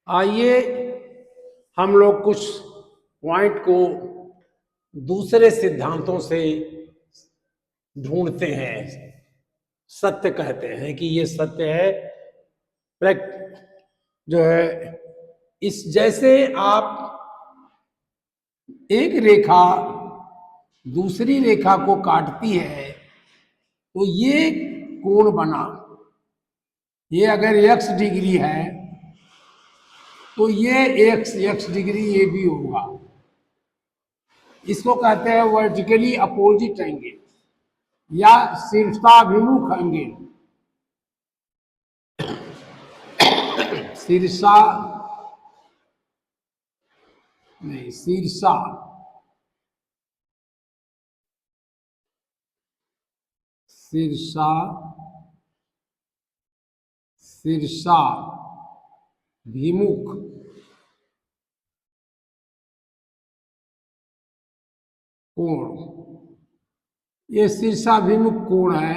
आइए हम लोग कुछ पॉइंट को दूसरे सिद्धांतों से ढूंढते हैं। सत्य कहते हैं कि ये सत्य है। जो है इस जैसे आप एक रेखा दूसरी रेखा को काटती है तो ये कोण बना। ये अगर x डिग्री है तो ये x डिग्री ये भी होगा। इसको कहते हैं वर्टिकली अपोजिट एंगल या शीर्षाभिमुख एंगल। शीर्षा नहीं, शीर्षा शीर्षा शीर्षाभिमुख कोण। ये शीर्षाभिमुख कोण है।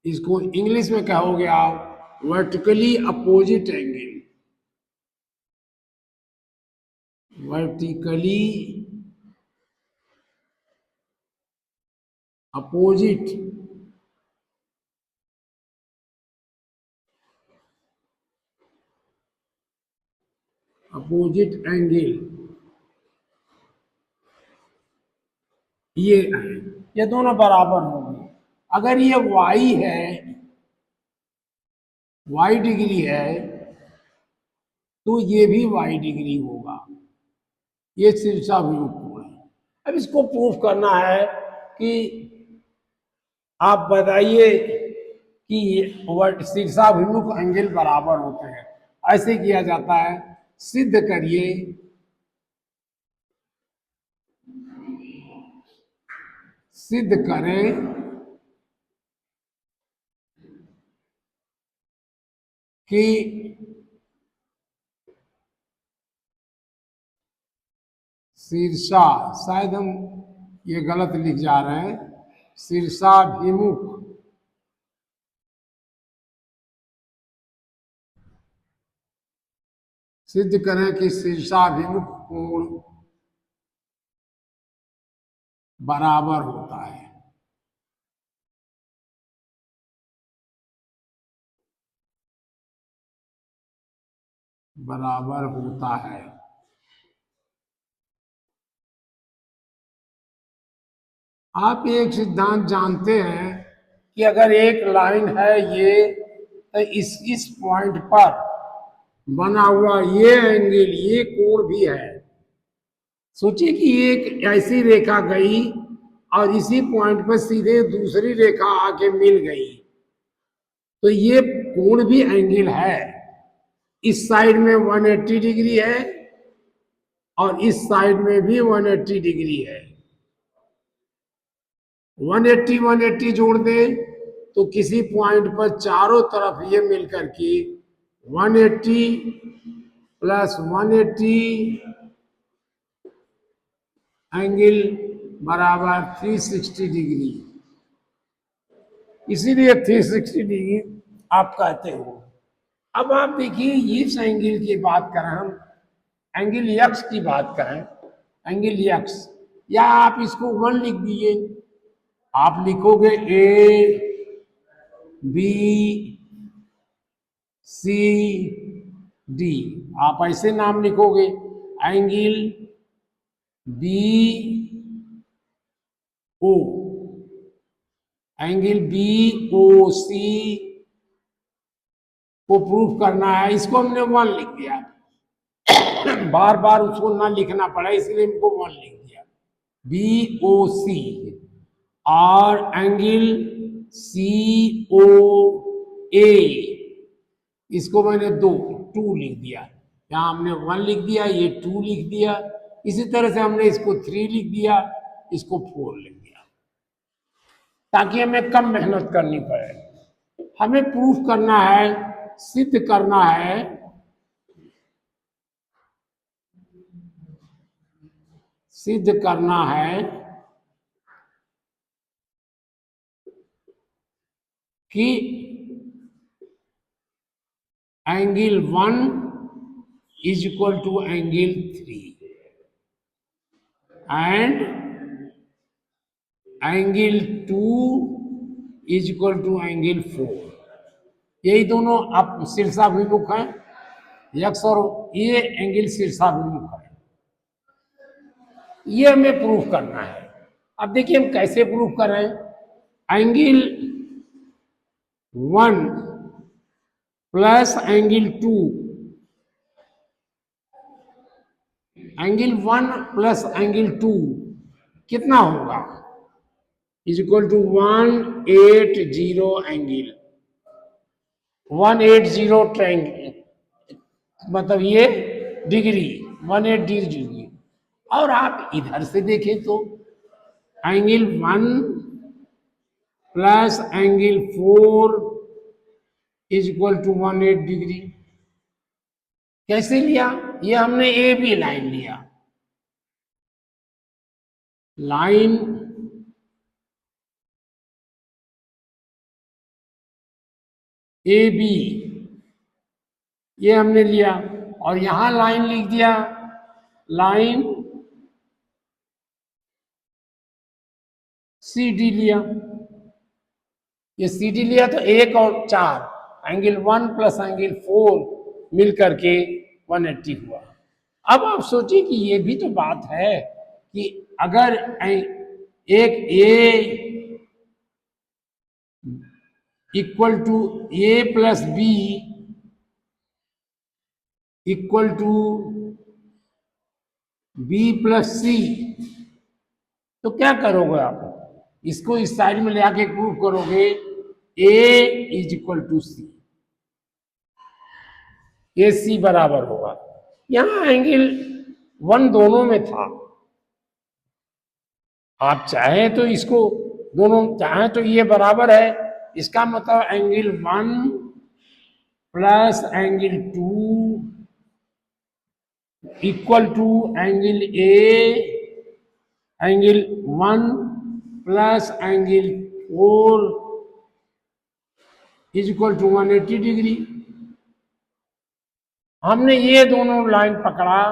इसको इंग्लिश में कहोगे आप vertically opposite angle. Vertically opposite angle ये है। ये दोनों बराबर होंगे। अगर ये y है, y डिग्री है, तो ये भी y डिग्री होगा। ये शीर्षाभिमुख कोण है। अब इसको प्रूफ करना है कि आप बताइए कि शीर्षाभिमुख एंगल बराबर होते हैं। ऐसे किया जाता है। सिद्ध करिए सिद्ध करें कि शीर्षा, शायद हम ये गलत लिख जा रहे हैं, शीर्षाभिमुख सिद्ध करें कि शीर्षाभिमुख कोण बराबर होता है। बराबर होता है। आप एक सिद्धांत जानते हैं कि अगर एक लाइन है ये, तो इस पॉइंट पर बना हुआ ये एंगल, ये कोण भी है। सोचिए कि एक ऐसी रेखा गई और इसी पॉइंट पर सीधे दूसरी रेखा आके मिल गई, तो ये कोण भी एंगल है। इस साइड में 180 डिग्री है और इस साइड में भी 180 डिग्री है। 180 180 जोड़ दे तो किसी पॉइंट पर चारों तरफ ये मिलकर के 180 प्लस 180 एंगल बराबर 360 डिग्री। इसीलिए 360 डिग्री आप कहते हो। अब आप देखिए इस एंगल की बात करें, हम एंगल यक्स की बात करें, एंगल यक्स, या आप इसको 1 लिख दीजिए। आप लिखोगे ए बी सी डी, आप ऐसे नाम लिखोगे। Angle B O, angle B O C को प्रूफ करना है। इसको हमने 1 लिख दिया, बार बार उसको ना लिखना पड़ा, इसलिए हमको 1 लिख दिया। बी ओ सी और एंगल सी ओ ए, इसको मैंने 2 लिख दिया। यहां हमने 1 लिख दिया, ये 2 लिख दिया। इसी तरह से हमने इसको 3 लिख दिया, इसको 4 लिख दिया, ताकि हमें कम मेहनत करनी पड़े। हमें प्रूफ करना है, सिद्ध करना है कि angle 1 is equal to angle 3 and angle 2 is equal to angle 4। यही दोनों आप शीर्षाभिमुख हैं, यक्ष और ये एंगल शीर्षाभिमुख है। ये हमें प्रूफ करना है। अब देखिए हम कैसे प्रूफ कर रहे हैं। Angle 1 plus angle 2, angle 1 plus angle 2 कितना होगा? Is equal to 180 angle, 180 triangle, मतलब ये डिग्री 180 डिग्री। और आप इधर से देखें तो angle 1 plus angle 4 is equal to 180 degree. कैसे लिया? ये हमने ए बी लाइन लिया, लाइन ए बी ये हमने लिया और यहां लाइन लिख दिया, लाइन सी डी लिया। ये सी डी लिया तो 1 और 4 एंगल 1 प्लस एंगल 4 मिल करके 180 हुआ। अब आप सोचिए कि ये भी तो बात है कि अगर एक A equal to A plus B equal to B plus C, तो क्या करोगे आप? इसको इस साइड में ले आके प्रूव करोगे ए इज इक्वल टू सी, ए सी बराबर होगा। यहां एंगल 1 दोनों में था, आप चाहें तो इसको दोनों चाहें तो ये बराबर है, इसका मतलब angle 1 plus angle 2 equal to angle A, angle 1 plus angle 4 is equal to 180 degree. हमने ये दोनों लाइन पकड़ा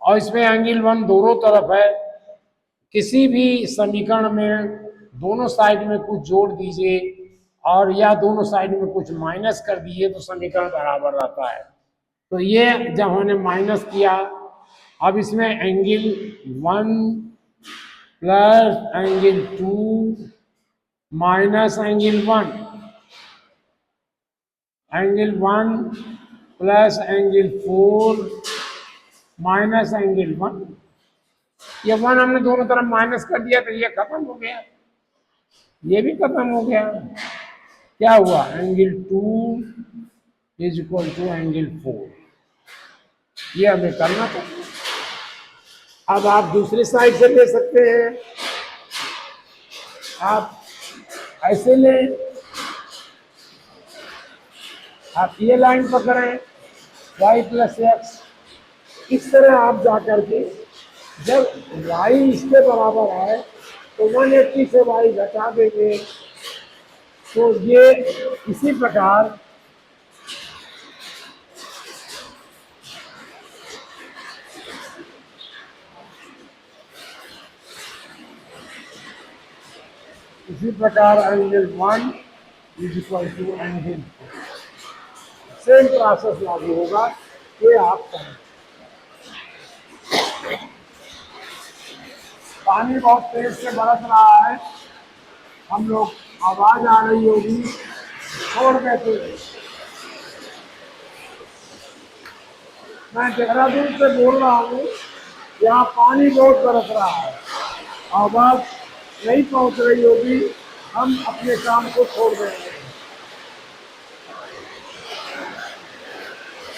और इसमें एंगल 1 दोनों तरफ है। किसी भी समीकरण में दोनों साइड में कुछ जोड़ दीजिए और या दोनों साइड में कुछ माइनस कर दीजिए तो समीकरण बराबर रहता है। तो ये जब हमने माइनस किया, अब इसमें angle 1 plus angle 2 minus angle 1, angle 1 plus angle 4 minus angle 1, ये 1 हमने दोनों तरफ माइनस कर दिया तो ये खत्म हो गया, ये भी खत्म हो गया। क्या हुआ? Angle 2 is equal to angle 4। ये हमें करना था। अब आप दूसरी साइड से ले सकते हैं, आप ऐसे लें, आप ये लाइन पकड़ें y प्लस एक्स, इस तरह आप जा करके जब y इसके बराबर है तो 180 से y घटा देंगे, तो ये इसी प्रकार angle 1 is equal to angle 4। Same process लागू होगा, ये आप करें। पानी बहुत तेज से बरस रहा है, हम लोग आवाज आ रही होगी, छोड़ देते। मैं देहरादून से बोल रहा हूँ, यहाँ पानी बहुत बरस रहा है, आवाज नहीं पहुँच रही होगी, हम अपने काम को छोड़ देंगे।